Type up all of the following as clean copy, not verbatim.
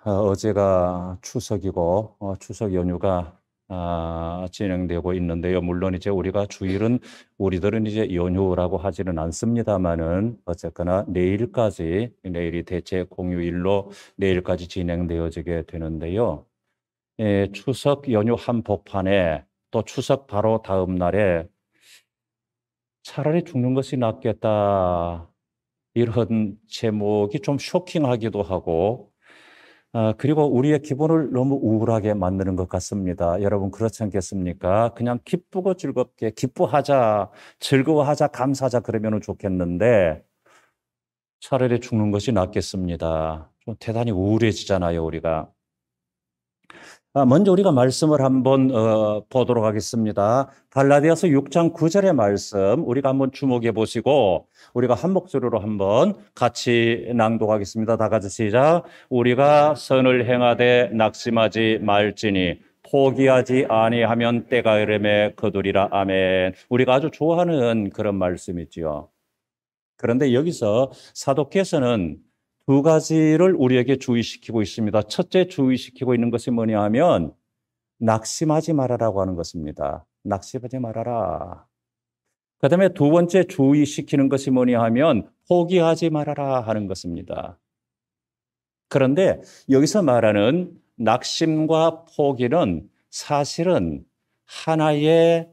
어제가 추석이고 추석 연휴가 진행되고 있는데요. 물론 이제 우리가 주일은 우리들은 이제 연휴라고 하지는 않습니다만은 어쨌거나 내일이 대체 공휴일로 내일까지 진행되어지게 되는데요. 추석 연휴 한복판에 또 추석 바로 다음 날에 차라리 죽는 것이 낫겠다, 이런 제목이 좀 쇼킹하기도 하고, 그리고 우리의 기분을 너무 우울하게 만드는 것 같습니다. 여러분 그렇지 않겠습니까? 그냥 기쁘고 즐겁게 기뻐하자, 즐거워하자, 감사하자 그러면 좋겠는데 차라리 죽는 것이 낫겠습니다. 좀 대단히 우울해지잖아요, 우리가. 먼저 우리가 말씀을 한번 보도록 하겠습니다. 갈라디아서 6장 9절의 말씀 우리가 한번 주목해 보시고 우리가 한 목소리로 한번 같이 낭독하겠습니다. 다 같이 시작. 우리가 선을 행하되 낙심하지 말지니 포기하지 아니하면 때가 이르매 거두리라. 아멘. 우리가 아주 좋아하는 그런 말씀이지요. 그런데 여기서 사도께서는 두 가지를 우리에게 주의시키고 있습니다. 첫째 주의시키고 있는 것이 뭐냐 하면 낙심하지 말아라고 하는 것입니다. 낙심하지 말아라. 그 다음에 두 번째 주의시키는 것이 뭐냐 하면 포기하지 말아라 하는 것입니다. 그런데 여기서 말하는 낙심과 포기는 사실은 하나의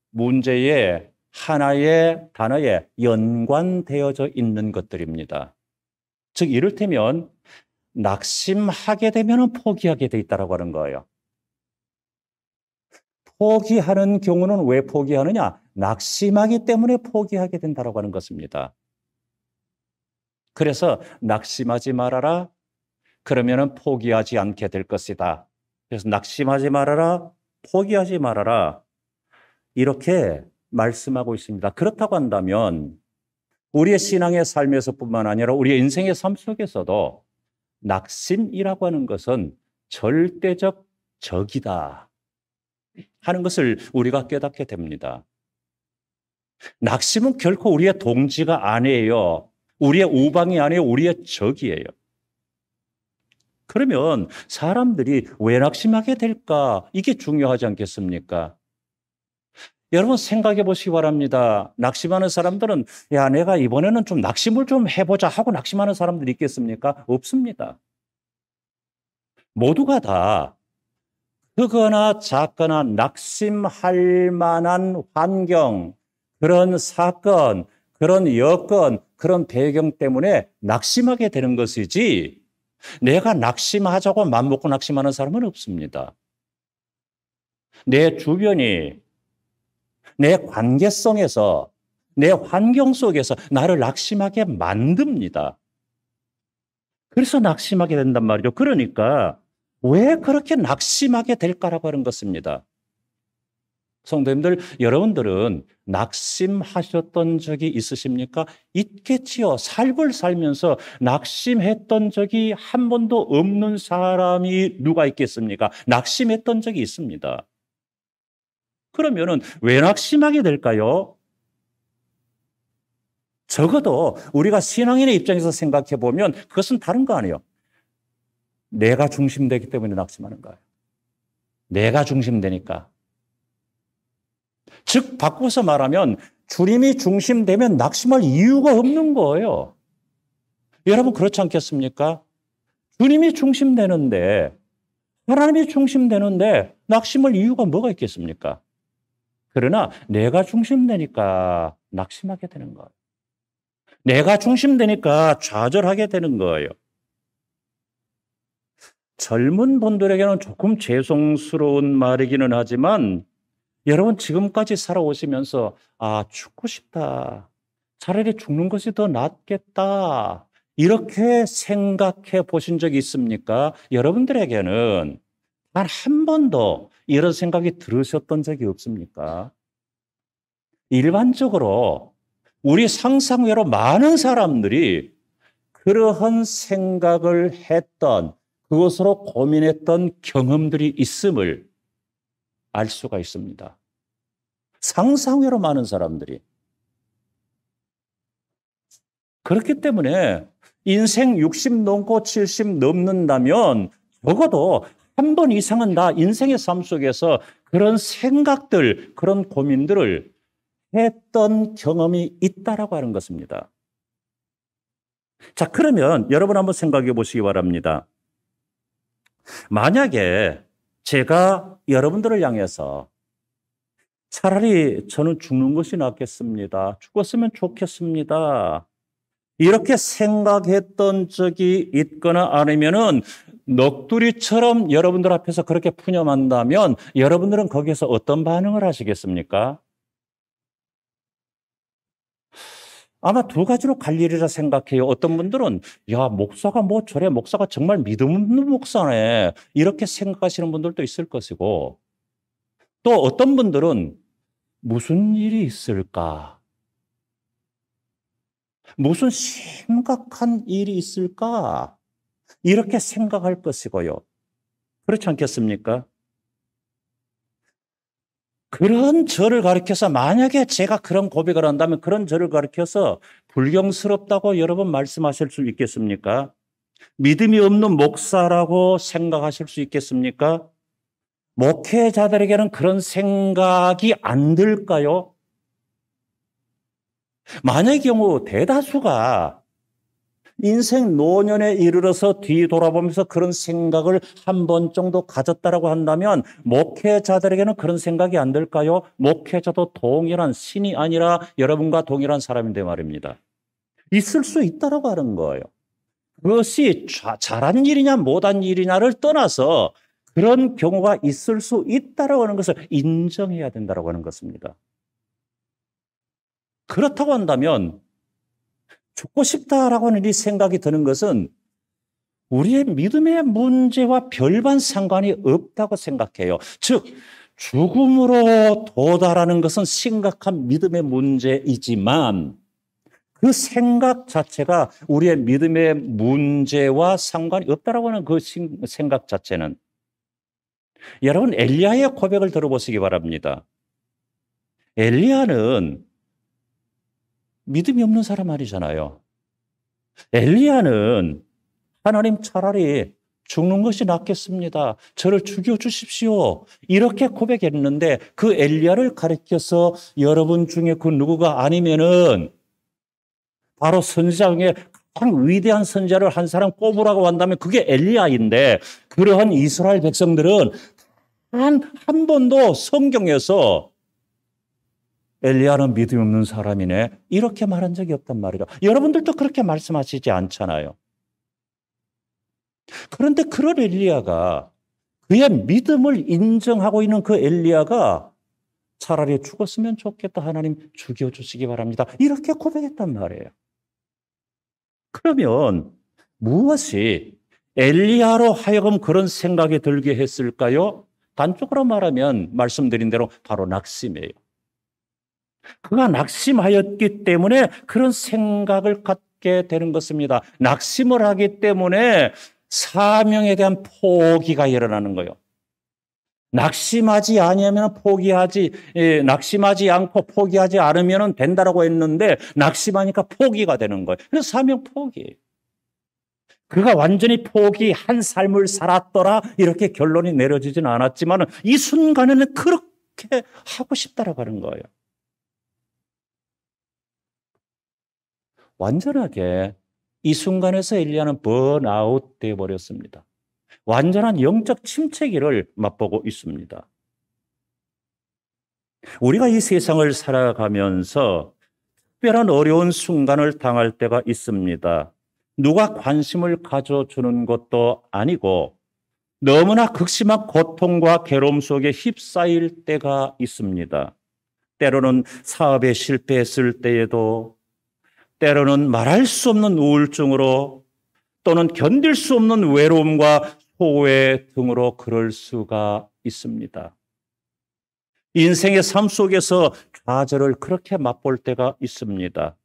문제에, 하나의 단어에 연관되어져 있는 것들입니다. 즉 이를테면 낙심하게 되면 포기하게 돼 있다고 하는 거예요. 포기하는 경우는 왜 포기하느냐? 낙심하기 때문에 포기하게 된다고 하는 것입니다. 그래서 낙심하지 말아라. 그러면 포기하지 않게 될 것이다. 그래서 낙심하지 말아라. 포기하지 말아라. 이렇게 말씀하고 있습니다. 그렇다고 한다면 우리의 신앙의 삶에서뿐만 아니라 우리의 인생의 삶 속에서도 낙심이라고 하는 것은 절대적 적이다 하는 것을 우리가 깨닫게 됩니다. 낙심은 결코 우리의 동지가 아니에요. 우리의 우방이 아니에요. 우리의 적이에요. 그러면 사람들이 왜 낙심하게 될까? 이게 중요하지 않겠습니까? 여러분 생각해 보시기 바랍니다. 낙심하는 사람들은 야, 내가 이번에는 좀 낙심을 좀 해보자 하고 낙심하는 사람들이 있겠습니까? 없습니다. 모두가 다 크거나 작거나 낙심할 만한 환경, 그런 사건, 그런 여건, 그런 배경 때문에 낙심하게 되는 것이지 내가 낙심하자고 맘먹고 낙심하는 사람은 없습니다. 내 주변이 내 관계성에서, 내 환경 속에서 나를 낙심하게 만듭니다. 그래서 낙심하게 된단 말이죠. 그러니까 왜 그렇게 낙심하게 될까라고 하는 것입니다. 성도님들, 여러분들은 낙심하셨던 적이 있으십니까? 있겠지요. 삶을 살면서 낙심했던 적이 한 번도 없는 사람이 누가 있겠습니까? 낙심했던 적이 있습니다. 그러면은 왜 낙심하게 될까요? 적어도 우리가 신앙인의 입장에서 생각해 보면 그것은 다른 거 아니에요. 내가 중심되기 때문에 낙심하는 거예요. 내가 중심되니까. 즉 바꿔서 말하면 주님이 중심되면 낙심할 이유가 없는 거예요. 여러분 그렇지 않겠습니까? 주님이 중심되는데, 하나님이 중심되는데 낙심할 이유가 뭐가 있겠습니까? 그러나 내가 중심되니까 낙심하게 되는 거예요. 내가 중심되니까 좌절하게 되는 거예요. 젊은 분들에게는 조금 죄송스러운 말이기는 하지만 여러분 지금까지 살아오시면서 죽고 싶다. 차라리 죽는 것이 더 낫겠다. 이렇게 생각해 보신 적이 있습니까? 여러분들에게는 단 한 번도 이런 생각이 들으셨던 적이 없습니까? 일반적으로 우리 상상 외로 많은 사람들이 그러한 생각을 했던, 그것으로 고민했던 경험들이 있음을 알 수가 있습니다. 상상 외로 많은 사람들이. 그렇기 때문에 인생 60 넘고 70 넘는다면 적어도 한 번 이상은 다 인생의 삶 속에서 그런 생각들, 그런 고민들을 했던 경험이 있다라고 하는 것입니다. 자, 그러면 여러분 한번 생각해 보시기 바랍니다. 만약에 제가 여러분들을 향해서 차라리 저는 죽는 것이 낫겠습니다. 죽었으면 좋겠습니다. 이렇게 생각했던 적이 있거나 아니면은 넋두리처럼 여러분들 앞에서 그렇게 푸념한다면 여러분들은 거기에서 어떤 반응을 하시겠습니까? 아마 두 가지로 갈리리라 생각해요. 어떤 분들은 야, 목사가 뭐 저래, 목사가 정말 믿음 없는 목사네, 이렇게 생각하시는 분들도 있을 것이고, 또 어떤 분들은 무슨 일이 있을까? 무슨 심각한 일이 있을까? 이렇게 생각할 것이고요. 그렇지 않겠습니까? 그런 저를 가리켜서 만약에 제가 그런 고백을 한다면 그런 저를 가리켜서 불경스럽다고 여러분 말씀하실 수 있겠습니까? 믿음이 없는 목사라고 생각하실 수 있겠습니까? 목회자들에게는 그런 생각이 안 들까요? 만약의 경우 대다수가 인생 노년에 이르러서 뒤돌아보면서 그런 생각을 한 번 정도 가졌다라고 한다면 목회자들에게는 그런 생각이 안 들까요? 목회자도 동일한, 신이 아니라 여러분과 동일한 사람인데 말입니다. 있을 수 있다라고 하는 거예요. 그것이 잘한 일이냐 못한 일이냐를 떠나서 그런 경우가 있을 수 있다라고 하는 것을 인정해야 된다라고 하는 것입니다. 그렇다고 한다면 죽고 싶다라고 하는 이 생각이 드는 것은 우리의 믿음의 문제와 별반 상관이 없다고 생각해요. 즉, 죽음으로 도달하는 것은 심각한 믿음의 문제이지만 그 생각 자체가 우리의 믿음의 문제와 상관이 없다라고 하는 그 생각 자체는, 여러분 엘리야의 고백을 들어보시기 바랍니다. 엘리야는 믿음이 없는 사람 아니잖아요. 엘리야는 하나님 차라리 죽는 것이 낫겠습니다. 저를 죽여주십시오. 이렇게 고백했는데 그 엘리야를 가리켜서 여러분 중에 그 누구가 아니면은 바로 선지자 중에 가장 위대한 선지자를 한 사람 꼽으라고 한다면 그게 엘리야인데, 그러한 이스라엘 백성들은 한 번도 성경에서 엘리야는 믿음이 없는 사람이네 이렇게 말한 적이 없단 말이죠. 여러분들도 그렇게 말씀하시지 않잖아요. 그런데 그런 엘리야가, 그의 믿음을 인정하고 있는 그 엘리야가 차라리 죽었으면 좋겠다, 하나님 죽여주시기 바랍니다, 이렇게 고백했단 말이에요. 그러면 무엇이 엘리야로 하여금 그런 생각이 들게 했을까요? 단적으로 말하면 말씀드린 대로 바로 낙심이에요. 그가 낙심하였기 때문에 그런 생각을 갖게 되는 것입니다. 낙심을 하기 때문에 사명에 대한 포기가 일어나는 거예요. 낙심하지 않고 포기하지 않으면 된다라고 했는데 낙심하니까 포기가 되는 거예요. 그래서 사명 포기. 그가 완전히 포기한 삶을 살았더라 이렇게 결론이 내려지지는 않았지만 이 순간에는 그렇게 하고 싶다라고 하는 거예요. 완전하게 이 순간에서 엘리야는 번아웃 되어 버렸습니다. 완전한 영적 침체기를 맛보고 있습니다. 우리가 이 세상을 살아가면서 특별한 어려운 순간을 당할 때가 있습니다. 누가 관심을 가져주는 것도 아니고 너무나 극심한 고통과 괴로움 속에 휩싸일 때가 있습니다. 때로는 사업에 실패했을 때에도, 때로는 말할 수 없는 우울증으로, 또는 견딜 수 없는 외로움과 소외 등으로 그럴 수가 있습니다. 인생의 삶 속에서 좌절을 그렇게 맛볼 때가 있습니다.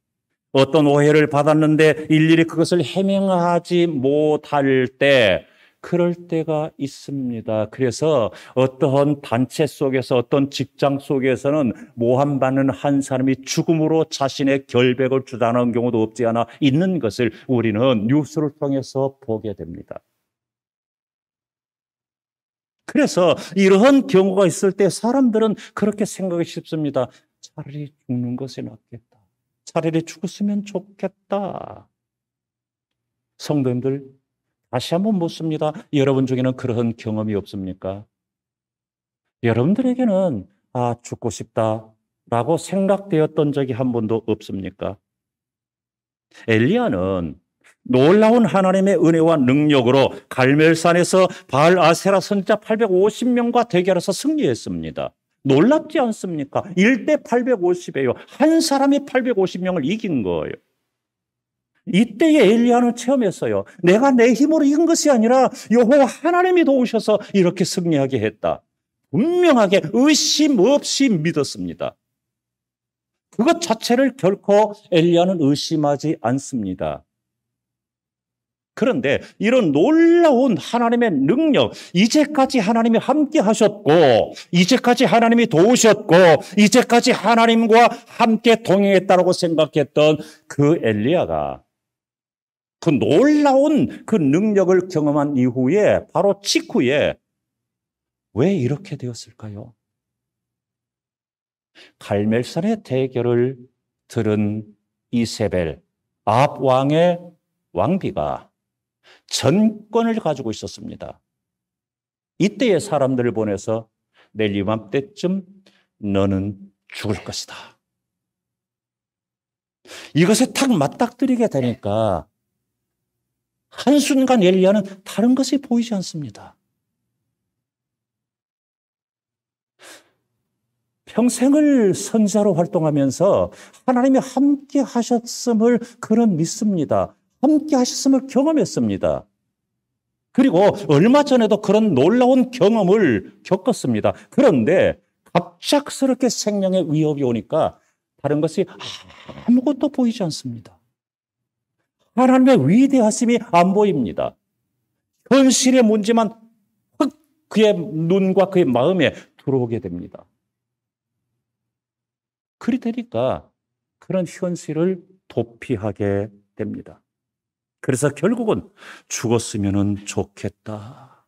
어떤 오해를 받았는데 일일이 그것을 해명하지 못할 때 그럴 때가 있습니다. 그래서 어떠한 단체 속에서 어떤 직장 속에서는 모함받는 한 사람이 죽음으로 자신의 결백을 주장하는 경우도 없지 않아 있는 것을 우리는 뉴스를 통해서 보게 됩니다. 그래서 이러한 경우가 있을 때 사람들은 그렇게 생각이 쉽습니다. 차라리 죽는 것이 낫겠다. 차라리 죽었으면 좋겠다. 성도님들, 다시 한번 묻습니다. 여러분 중에는 그런 경험이 없습니까? 여러분들에게는 죽고 싶다라고 생각되었던 적이 한 번도 없습니까? 엘리야는 놀라운 하나님의 은혜와 능력으로 갈멜산에서 바알 아세라 선지자 850명과 대결해서 승리했습니다. 놀랍지 않습니까? 1대 850이에요. 한 사람이 850명을 이긴 거예요. 이때에 엘리야는 체험했어요. 내가 내 힘으로 이긴 것이 아니라 여호와 하나님이 도우셔서 이렇게 승리하게 했다. 분명하게 의심 없이 믿었습니다. 그것 자체를 결코 엘리야는 의심하지 않습니다. 그런데 이런 놀라운 하나님의 능력, 이제까지 하나님이 함께 하셨고, 이제까지 하나님이 도우셨고, 이제까지 하나님과 함께 동행했다고 생각했던 그 엘리야가 그 놀라운 그 능력을 경험한 이후에, 바로 직후에 왜 이렇게 되었을까요? 갈멜산의 대결을 들은 이세벨, 아합 왕의 왕비가 전권을 가지고 있었습니다. 이때의 사람들을 보내서 내일 이맘때쯤 너는 죽을 것이다. 이것에 탁 맞닥뜨리게 되니까 한순간 엘리야는 다른 것이 보이지 않습니다. 평생을 선지자로 활동하면서 하나님이 함께 하셨음을 그는 믿습니다. 함께 하셨음을 경험했습니다. 그리고 얼마 전에도 그런 놀라운 경험을 겪었습니다. 그런데 갑작스럽게 생명의 위협이 오니까 다른 것이 아무것도 보이지 않습니다. 하나님의 위대하심이 안 보입니다. 현실의 문제만 확 그의 눈과 그의 마음에 들어오게 됩니다. 그리 되니까 그런 현실을 도피하게 됩니다. 그래서 결국은 죽었으면 좋겠다.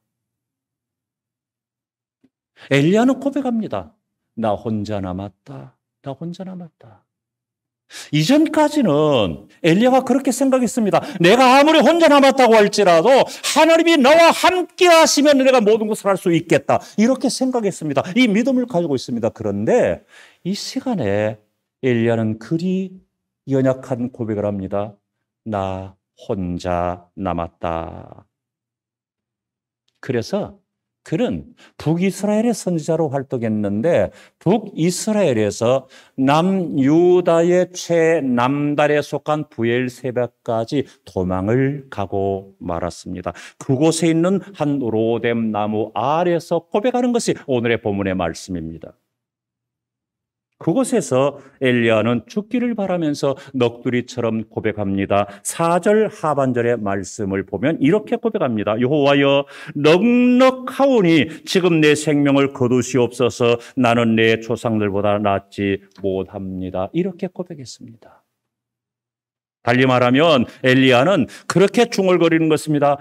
엘리야는 고백합니다. 나 혼자 남았다. 나 혼자 남았다. 이전까지는 엘리야가 그렇게 생각했습니다. 내가 아무리 혼자 남았다고 할지라도 하나님이 나와 함께 하시면 내가 모든 것을 할 수 있겠다. 이렇게 생각했습니다. 이 믿음을 가지고 있습니다. 그런데 이 시간에 엘리야는 그리 연약한 고백을 합니다. 나 혼자 남았다. 그래서 그는 북이스라엘의 선지자로 활동했는데 북이스라엘에서 남유다의 최남단에 속한 부엘세바까지 도망을 가고 말았습니다. 그곳에 있는 한 로뎀 나무 아래에서 고백하는 것이 오늘의 본문의 말씀입니다. 그곳에서 엘리야는 죽기를 바라면서 넋두리처럼 고백합니다. 4절 하반절의 말씀을 보면 이렇게 고백합니다. 여호와여 넉넉하오니 지금 내 생명을 거두시옵소서. 나는 내 조상들보다 낫지 못합니다. 이렇게 고백했습니다. 달리 말하면 엘리야는 그렇게 중얼거리는 것입니다.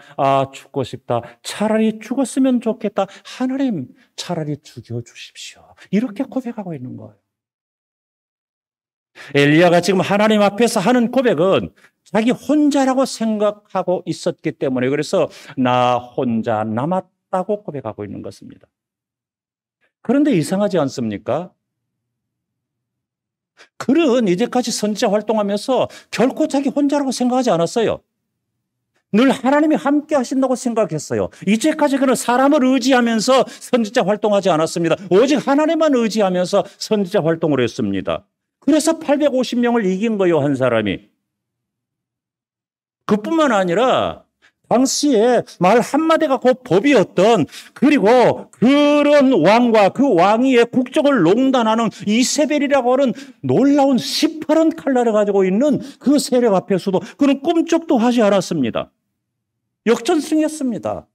죽고 싶다. 차라리 죽었으면 좋겠다. 하나님 차라리 죽여주십시오. 이렇게 고백하고 있는 거예요. 엘리야가 지금 하나님 앞에서 하는 고백은 자기 혼자라고 생각하고 있었기 때문에 그래서 나 혼자 남았다고 고백하고 있는 것입니다. 그런데 이상하지 않습니까? 그는 이제까지 선지자 활동하면서 결코 자기 혼자라고 생각하지 않았어요. 늘 하나님이 함께 하신다고 생각했어요. 이제까지 그는 사람을 의지하면서 선지자 활동하지 않았습니다. 오직 하나님만 의지하면서 선지자 활동을 했습니다. 그래서 850명을 이긴 거예요, 한 사람이. 그뿐만 아니라 당시에 말 한마디가 곧 법이었던, 그리고 그런 왕과 그 왕위의 국적을 농단하는 이세벨이라고 하는 놀라운 시퍼런 칼날을 가지고 있는 그 세력 앞에서도 그는 꿈쩍도 하지 않았습니다. 역전승했습니다.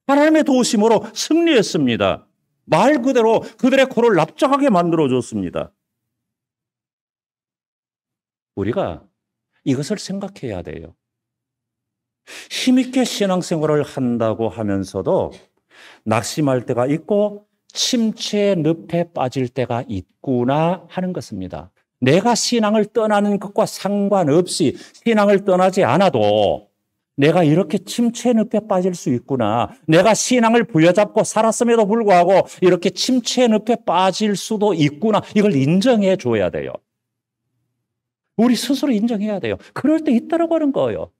하나님의 도우심으로 승리했습니다. 말 그대로 그들의 코를 납작하게 만들어줬습니다. 우리가 이것을 생각해야 돼요. 힘있게 신앙생활을 한다고 하면서도 낙심할 때가 있고 침체의 늪에 빠질 때가 있구나 하는 것입니다. 내가 신앙을 떠나는 것과 상관없이 신앙을 떠나지 않아도 내가 이렇게 침체의 늪에 빠질 수 있구나. 내가 신앙을 부여잡고 살았음에도 불구하고 이렇게 침체의 늪에 빠질 수도 있구나. 이걸 인정해 줘야 돼요. 우리 스스로 인정해야 돼요. 그럴 때 있다라고 하는 거예요.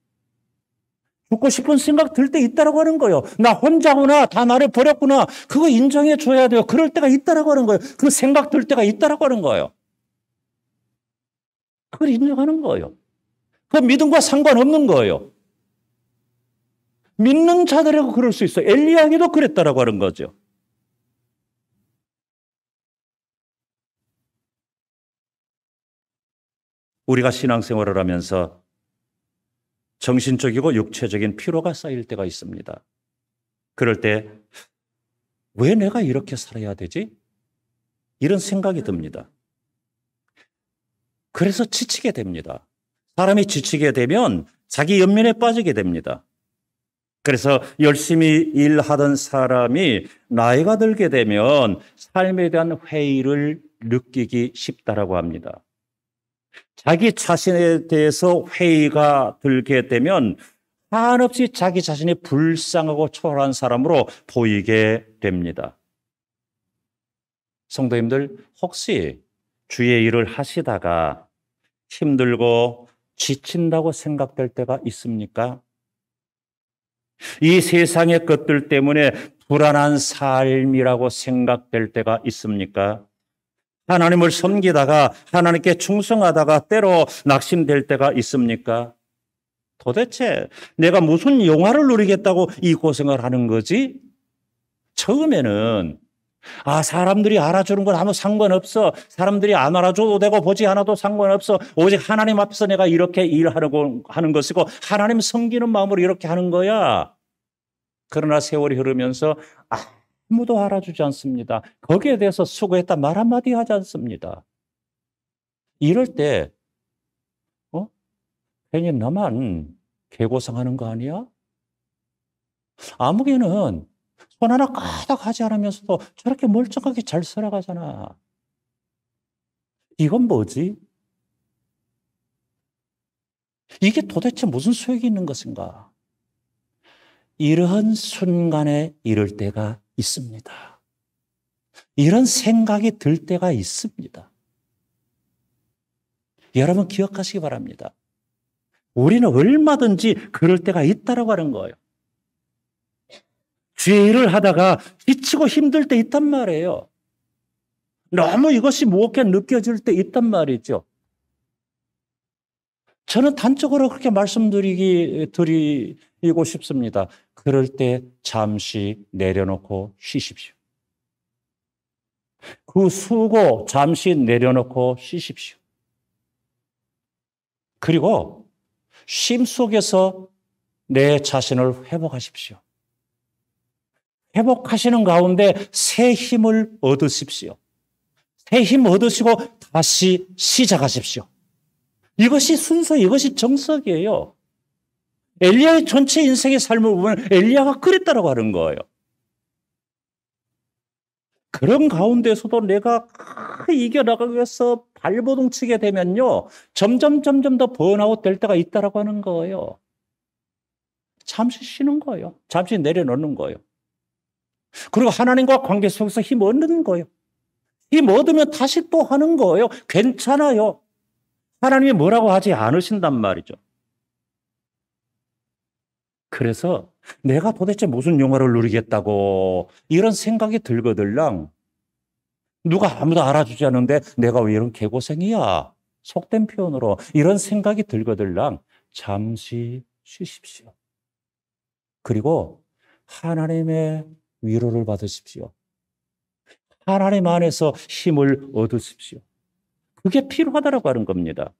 죽고 싶은 생각 들 때 있다라고 하는 거예요. 나 혼자구나. 다 나를 버렸구나. 그거 인정해 줘야 돼요. 그럴 때가 있다라고 하는 거예요. 그 생각 들 때가 있다라고 하는 거예요. 그걸 인정하는 거예요. 그 믿음과 상관없는 거예요. 믿는 자들에게 그럴 수 있어요. 엘리야에게도 그랬다라고 하는 거죠. 우리가 신앙생활을 하면서 정신적이고 육체적인 피로가 쌓일 때가 있습니다. 그럴 때 왜 내가 이렇게 살아야 되지? 이런 생각이 듭니다. 그래서 지치게 됩니다. 사람이 지치게 되면 자기 연민에 빠지게 됩니다. 그래서 열심히 일하던 사람이 나이가 들게 되면 삶에 대한 회의를 느끼기 쉽다라고 합니다. 자기 자신에 대해서 회의가 들게 되면 한없이 자기 자신이 불쌍하고 초라한 사람으로 보이게 됩니다. 성도님들, 혹시 주의 일을 하시다가 힘들고 지친다고 생각될 때가 있습니까? 이 세상의 것들 때문에 불안한 삶이라고 생각될 때가 있습니까? 하나님을 섬기다가 하나님께 충성하다가 때로 낙심될 때가 있습니까? 도대체 내가 무슨 영화를 누리겠다고 이 고생을 하는 거지? 처음에는 사람들이 알아주는 건 아무 상관없어. 사람들이 안 알아줘도 되고 보지 않아도 상관없어. 오직 하나님 앞에서 내가 이렇게 일하려고 하는 것이고 하나님 섬기는 마음으로 이렇게 하는 거야. 그러나 세월이 흐르면서 아무도 알아주지 않습니다. 거기에 대해서 수고했다 말 한마디 하지 않습니다. 이럴 때 괜히 나만 개고생하는 거 아니야? 아무개는 손 하나 까딱 하지 않으면서도 저렇게 멀쩡하게 잘 살아가잖아. 이건 뭐지? 이게 도대체 무슨 소용이 있는 것인가? 이런 순간에 이럴 때가 있습니다. 이런 생각이 들 때가 있습니다. 여러분 기억하시기 바랍니다. 우리는 얼마든지 그럴 때가 있다라고 하는 거예요. 주의 일을 하다가 지치고 힘들 때 있단 말이에요. 너무 이것이 무겁게 느껴질 때 있단 말이죠. 저는 단적으로 그렇게 드리고 싶습니다. 그럴 때 잠시 내려놓고 쉬십시오. 그 수고 잠시 내려놓고 쉬십시오. 그리고 쉼 속에서 내 자신을 회복하십시오. 회복하시는 가운데 새 힘을 얻으십시오. 새 힘 얻으시고 다시 시작하십시오. 이것이 순서, 이것이 정석이에요. 엘리야의 전체 인생의 삶을 보면 엘리야가 그랬다라고 하는 거예요. 그런 가운데서도 내가 이겨나가기 위해서 발버둥 치게 되면요, 점점 더 번아웃 될 때가 있다라고 하는 거예요. 잠시 쉬는 거예요. 잠시 내려놓는 거예요. 그리고 하나님과 관계 속에서 힘 얻는 거예요. 힘 얻으면 다시 또 하는 거예요. 괜찮아요. 하나님이 뭐라고 하지 않으신단 말이죠. 그래서 내가 도대체 무슨 영화를 누리겠다고 이런 생각이 들거들랑 누가 아무도 알아주지 않는데 내가 왜 이런 개고생이야? 속된 표현으로 이런 생각이 들거들랑 잠시 쉬십시오. 그리고 하나님의 위로를 받으십시오. 하나님 안에서 힘을 얻으십시오. 그게 필요하다라고 하는 겁니다.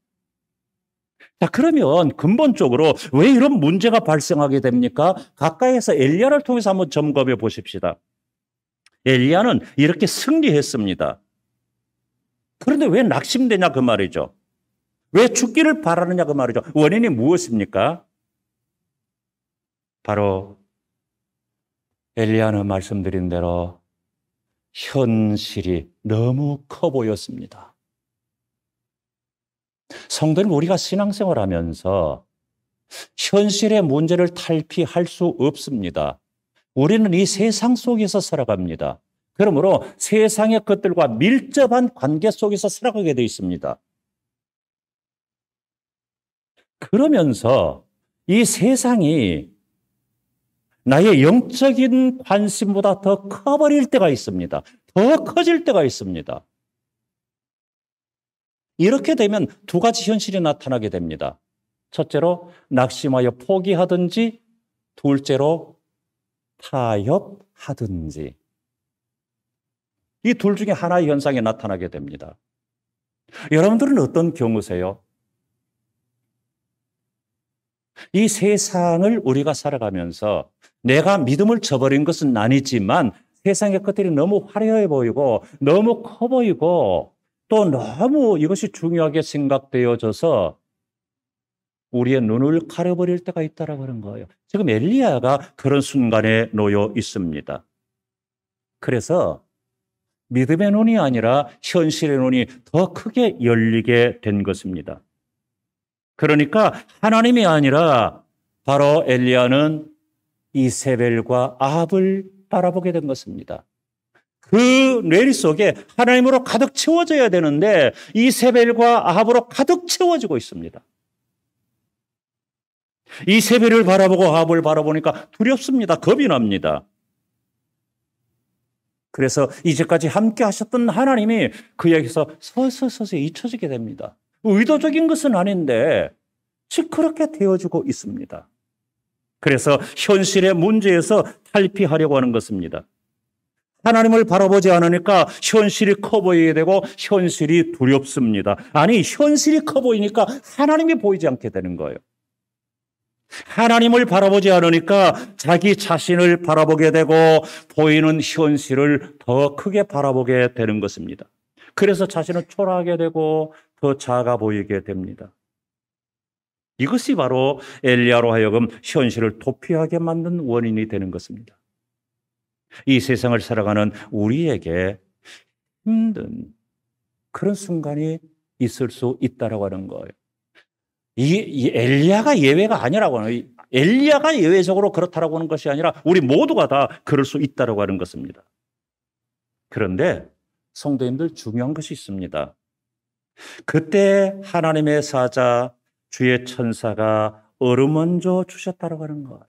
자, 그러면 근본적으로 왜 이런 문제가 발생하게 됩니까? 가까이에서 엘리야를 통해서 한번 점검해 보십시다. 엘리야는 이렇게 승리했습니다. 그런데 왜 낙심되냐 그 말이죠. 왜 죽기를 바라느냐 그 말이죠. 원인이 무엇입니까? 바로 엘리야는 말씀드린 대로 현실이 너무 커 보였습니다. 성도는 우리가 신앙생활하면서 현실의 문제를 탈피할 수 없습니다. 우리는 이 세상 속에서 살아갑니다. 그러므로 세상의 것들과 밀접한 관계 속에서 살아가게 되어 있습니다. 그러면서 이 세상이 나의 영적인 관심보다 더 커버릴 때가 있습니다. 더 커질 때가 있습니다. 이렇게 되면 두 가지 현실이 나타나게 됩니다. 첫째로 낙심하여 포기하든지, 둘째로 타협하든지. 이 둘 중에 하나의 현상이 나타나게 됩니다. 여러분들은 어떤 경우세요? 이 세상을 우리가 살아가면서 내가 믿음을 저버린 것은 아니지만 세상의 것들이 너무 화려해 보이고 너무 커 보이고 또 너무 이것이 중요하게 생각되어져서 우리의 눈을 가려버릴 때가 있다라고 하는 거예요. 지금 엘리야가 그런 순간에 놓여 있습니다. 그래서 믿음의 눈이 아니라 현실의 눈이 더 크게 열리게 된 것입니다. 그러니까 하나님이 아니라 바로 엘리야는 이세벨과 아합을 바라보게 된 것입니다. 그 뇌리 속에 하나님으로 가득 채워져야 되는데 이세벨과 아합으로 가득 채워지고 있습니다. 이세벨을 바라보고 아합을 바라보니까 두렵습니다. 겁이 납니다. 그래서 이제까지 함께 하셨던 하나님이 그에게서 서서히 잊혀지게 됩니다. 의도적인 것은 아닌데 그렇게 되어지고 있습니다. 그래서 현실의 문제에서 탈피하려고 하는 것입니다. 하나님을 바라보지 않으니까 현실이 커 보이게 되고 현실이 두렵습니다. 아니, 현실이 커 보이니까 하나님이 보이지 않게 되는 거예요. 하나님을 바라보지 않으니까 자기 자신을 바라보게 되고 보이는 현실을 더 크게 바라보게 되는 것입니다. 그래서 자신을 초라하게 되고 더 작아 보이게 됩니다. 이것이 바로 엘리야로 하여금 현실을 도피하게 만든 원인이 되는 것입니다. 이 세상을 살아가는 우리에게 힘든 그런 순간이 있을 수 있다라고 하는 거예요. 이 엘리야가 예외가 아니라고 하는, 엘리야가 예외적으로 그렇다라고 하는 것이 아니라 우리 모두가 다 그럴 수 있다라고 하는 것입니다. 그런데 성도님들 중요한 것이 있습니다. 그때 하나님의 사자 주의 천사가 어루만져 주셨다라고 하는 거예요.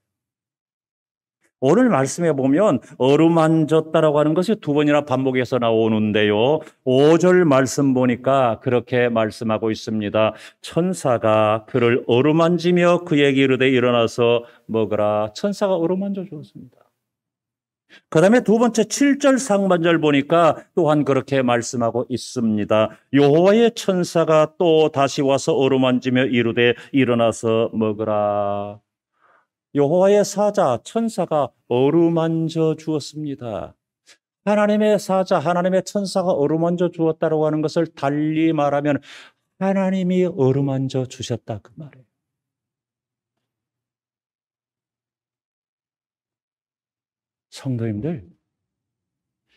오늘 말씀해 보면 어루만졌다라고 하는 것이 두 번이나 반복해서 나오는데요. 5절 말씀 보니까 그렇게 말씀하고 있습니다. 천사가 그를 어루만지며 그에게 이르되 일어나서 먹으라. 천사가 어루만져 주었습니다. 그 다음에 두 번째 7절 상반절 보니까 또한 그렇게 말씀하고 있습니다. 여호와의 천사가 또 다시 와서 어루만지며 이르되 일어나서 먹으라. 여호와의 사자, 천사가 어루만져 주었습니다. 하나님의 사자, 하나님의 천사가 어루만져 주었다고 하는 것을 달리 말하면 하나님이 어루만져 주셨다 그 말이에요. 성도님들,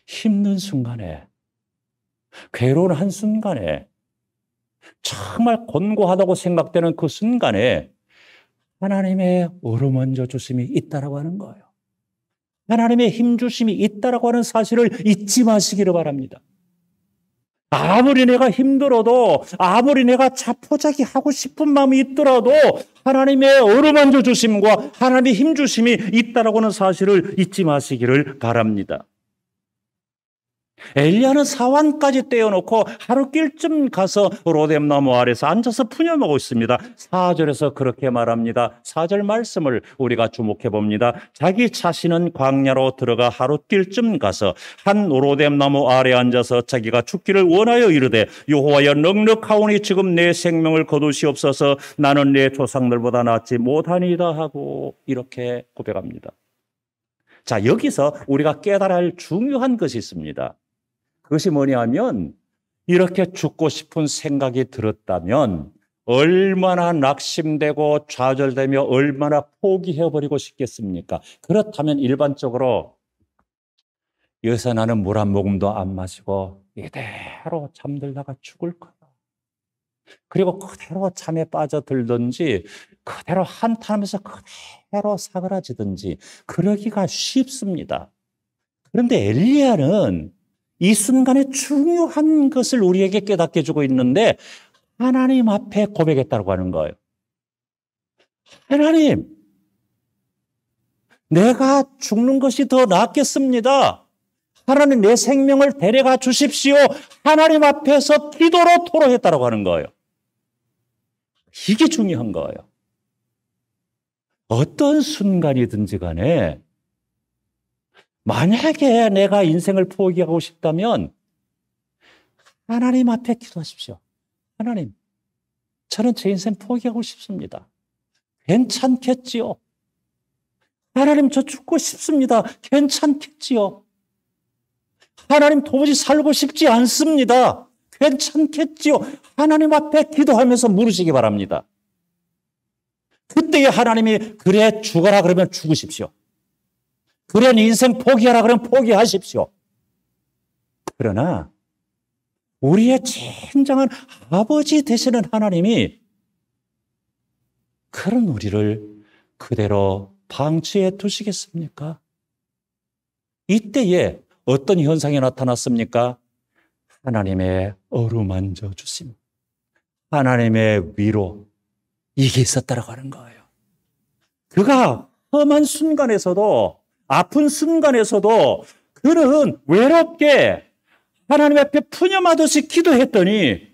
힘든 순간에, 괴로운 한순간에, 정말 곤고하다고 생각되는 그 순간에 하나님의 어루만져 주심이 있다라고 하는 거예요. 하나님의 힘 주심이 있다라고 하는 사실을 잊지 마시기를 바랍니다. 아무리 내가 힘들어도, 아무리 내가 자포자기 하고 싶은 마음이 있더라도 하나님의 어루만져 주심과 하나님의 힘 주심이 있다라고 하는 사실을 잊지 마시기를 바랍니다. 엘리야는 사환까지 떼어놓고 하루길쯤 가서 로뎀나무 아래서 앉아서 푸념하고 있습니다. 4절에서 그렇게 말합니다. 4절 말씀을 우리가 주목해 봅니다. 자기 자신은 광야로 들어가 하루길쯤 가서 한 로뎀나무 아래 앉아서 자기가 죽기를 원하여 이르되 여호와여 넉넉하오니 지금 내 생명을 거두시옵소서. 나는 내 조상들보다 낫지 못하니이다 하고 이렇게 고백합니다. 자, 여기서 우리가 깨달아야 할 중요한 것이 있습니다. 그것이 뭐냐면 이렇게 죽고 싶은 생각이 들었다면 얼마나 낙심되고 좌절되며 얼마나 포기해버리고 싶겠습니까? 그렇다면 일반적으로 여기서 나는 물 한 모금도 안 마시고 이대로 잠들다가 죽을 거다. 그리고 그대로 잠에 빠져들든지 그대로 한탄하면서 그대로 사그라지든지 그러기가 쉽습니다. 그런데 엘리야는 이 순간에 중요한 것을 우리에게 깨닫게 해주고 있는데 하나님 앞에 고백했다고 하는 거예요. 하나님, 내가 죽는 것이 더 낫겠습니다. 하나님 내 생명을 데려가 주십시오. 하나님 앞에서 기도로 토로했다고 하는 거예요. 이게 중요한 거예요. 어떤 순간이든지 간에 만약에 내가 인생을 포기하고 싶다면 하나님 앞에 기도하십시오. 하나님, 저는 제 인생 포기하고 싶습니다. 괜찮겠지요? 하나님, 저 죽고 싶습니다. 괜찮겠지요? 하나님, 도무지 살고 싶지 않습니다. 괜찮겠지요? 하나님 앞에 기도하면서 물으시기 바랍니다. 그때에 하나님이 그래 죽어라 그러면 죽으십시오. 그래 인생 포기하라 그러면 포기하십시오. 그러나 우리의 진정한 아버지 되시는 하나님이 그런 우리를 그대로 방치해 두시겠습니까? 이때에 어떤 현상이 나타났습니까? 하나님의 어루만져 주심, 하나님의 위로, 이게 있었다라고 하는 거예요. 그가 험한 순간에서도 아픈 순간에서도 그는 외롭게 하나님 앞에 푸념하듯이 기도했더니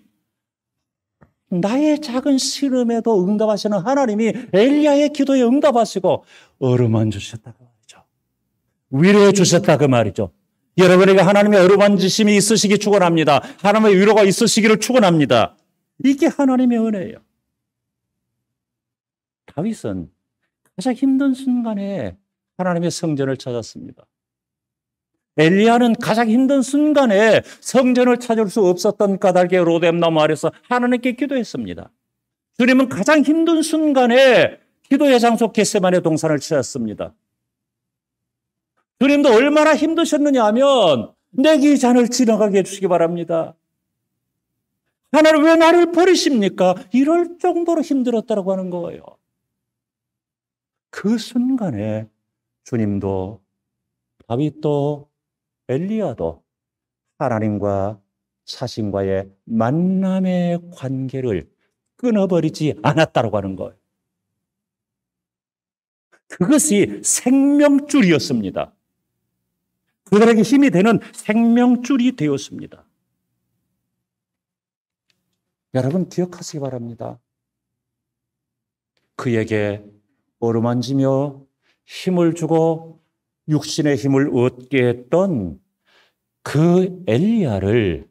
나의 작은 시름에도 응답하시는 하나님이 엘리야의 기도에 응답하시고 어루만지셨다고 말이죠. 위로해 주셨다 그 말이죠. 여러분에게 하나님의 어루만지심이 있으시기 축원합니다. 하나님의 위로가 있으시기를 축원합니다. 이게 하나님의 은혜예요. 다윗은 가장 힘든 순간에 하나님의 성전을 찾았습니다. 엘리야는 가장 힘든 순간에 성전을 찾을 수 없었던 까닭에 로뎀나무 아래서 하나님께 기도했습니다. 주님은 가장 힘든 순간에 기도의 장소 겟세마네 동산을 찾았습니다. 주님도 얼마나 힘드셨느냐 하면 내게 이 잔을 지나가게 해주시기 바랍니다. 하나님 왜 나를 버리십니까? 이럴 정도로 힘들었다고 하는 거예요. 그 순간에 주님도 다윗도 엘리야도 하나님과 자신과의 만남의 관계를 끊어버리지 않았다고 하는 거예요. 그것이 생명줄이었습니다. 그들에게 힘이 되는 생명줄이 되었습니다. 여러분 기억하시기 바랍니다. 그에게 어루만지며 힘을 주고 육신의 힘을 얻게 했던 그 엘리야를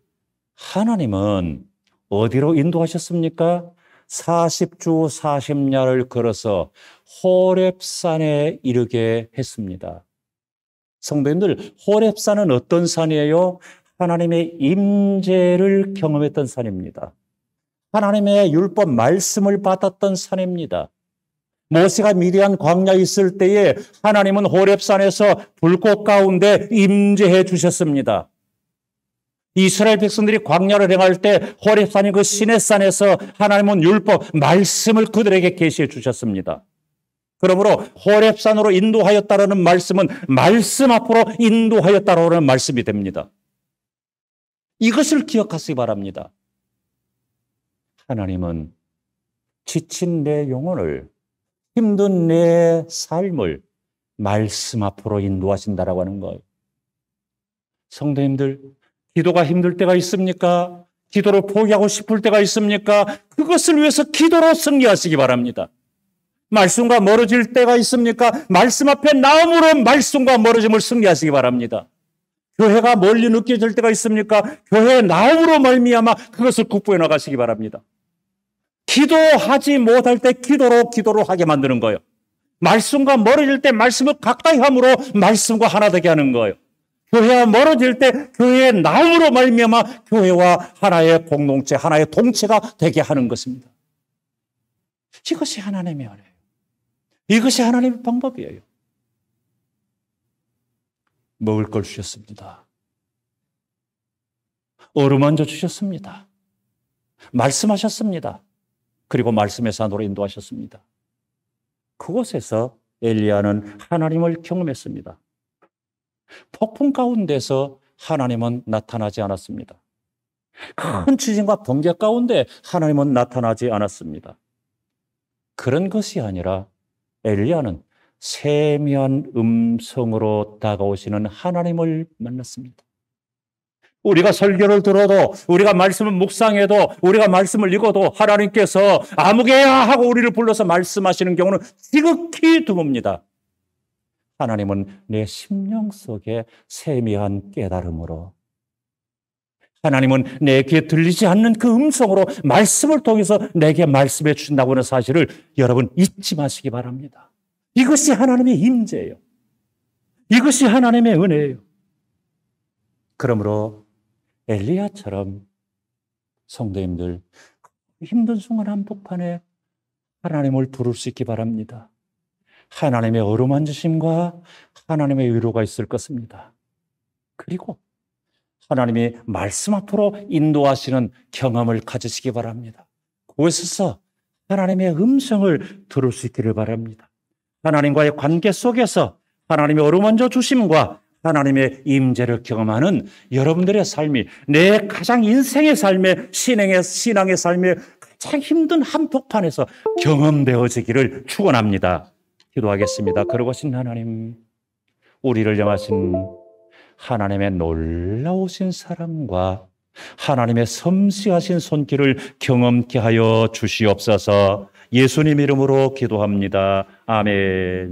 하나님은 어디로 인도하셨습니까? 40주 40야를 걸어서 호렙산에 이르게 했습니다. 성도님들, 호렙산은 어떤 산이에요? 하나님의 임재를 경험했던 산입니다. 하나님의 율법 말씀을 받았던 산입니다. 모세가 미디안 광야에 있을 때에 하나님은 호렙산에서 불꽃 가운데 임재해 주셨습니다. 이스라엘 백성들이 광야를 행할 때 호렙산이 그 시내산에서 하나님은 율법 말씀을 그들에게 계시해 주셨습니다. 그러므로 호렙산으로 인도하였다라는 말씀은 말씀 앞으로 인도하였다라는 말씀이 됩니다. 이것을 기억하시기 바랍니다. 하나님은 지친 내 영혼을, 힘든 내 삶을 말씀 앞으로 인도하신다라고 하는 거예요. 성도님들, 기도가 힘들 때가 있습니까? 기도를 포기하고 싶을 때가 있습니까? 그것을 위해서 기도로 승리하시기 바랍니다. 말씀과 멀어질 때가 있습니까? 말씀 앞에 나옴으로 말씀과 멀어짐을 승리하시기 바랍니다. 교회가 멀리 느껴질 때가 있습니까? 교회에 나옴으로 말미암아 그것을 극복해 나가시기 바랍니다. 기도하지 못할 때 기도로 하게 만드는 거예요. 말씀과 멀어질 때 말씀을 가까이 함으로 말씀과 하나 되게 하는 거예요. 교회와 멀어질 때 교회에 나옴으로 말미암아 교회와 하나의 공동체, 하나의 동체가 되게 하는 것입니다. 이것이 하나님의 은혜예요. 이것이 하나님의 방법이에요. 먹을 걸 주셨습니다. 어루만져 주셨습니다. 말씀하셨습니다. 그리고 말씀의 산으로 인도하셨습니다. 그곳에서 엘리야는 하나님을 경험했습니다. 폭풍 가운데서 하나님은 나타나지 않았습니다. 큰 지진과 번개 가운데 하나님은 나타나지 않았습니다. 그런 것이 아니라 엘리야는 세미한 음성으로 다가오시는 하나님을 만났습니다. 우리가 설교를 들어도, 우리가 말씀을 묵상해도, 우리가 말씀을 읽어도 하나님께서 아무개야 하고 우리를 불러서 말씀하시는 경우는 지극히 드뭅니다. 하나님은 내 심령 속에 세미한 깨달음으로, 하나님은 내 귀에 들리지 않는 그 음성으로 말씀을 통해서 내게 말씀해 주신다고 하는 사실을 여러분 잊지 마시기 바랍니다. 이것이 하나님의 임재예요. 이것이 하나님의 은혜예요. 그러므로 엘리야처럼 성도님들 힘든 순간 한복판에 하나님을 부를 수 있기 바랍니다. 하나님의 어루만지심과 하나님의 위로가 있을 것입니다. 그리고 하나님이 말씀 앞으로 인도하시는 경험을 가지시기 바랍니다. 그곳에서 하나님의 음성을 들을 수 있기를 바랍니다. 하나님과의 관계 속에서 하나님의 어루만져 주심과 하나님의 임재를 경험하는 여러분들의 삶이 내 가장 인생의 삶의 신앙의 삶의 가장 힘든 한복판에서 경험되어지기를 축원합니다. 기도하겠습니다. 거룩하신 하나님, 우리를 영하신 하나님의 놀라우신 사랑과 하나님의 섬세하신 손길을 경험케 하여 주시옵소서. 예수님 이름으로 기도합니다. 아멘.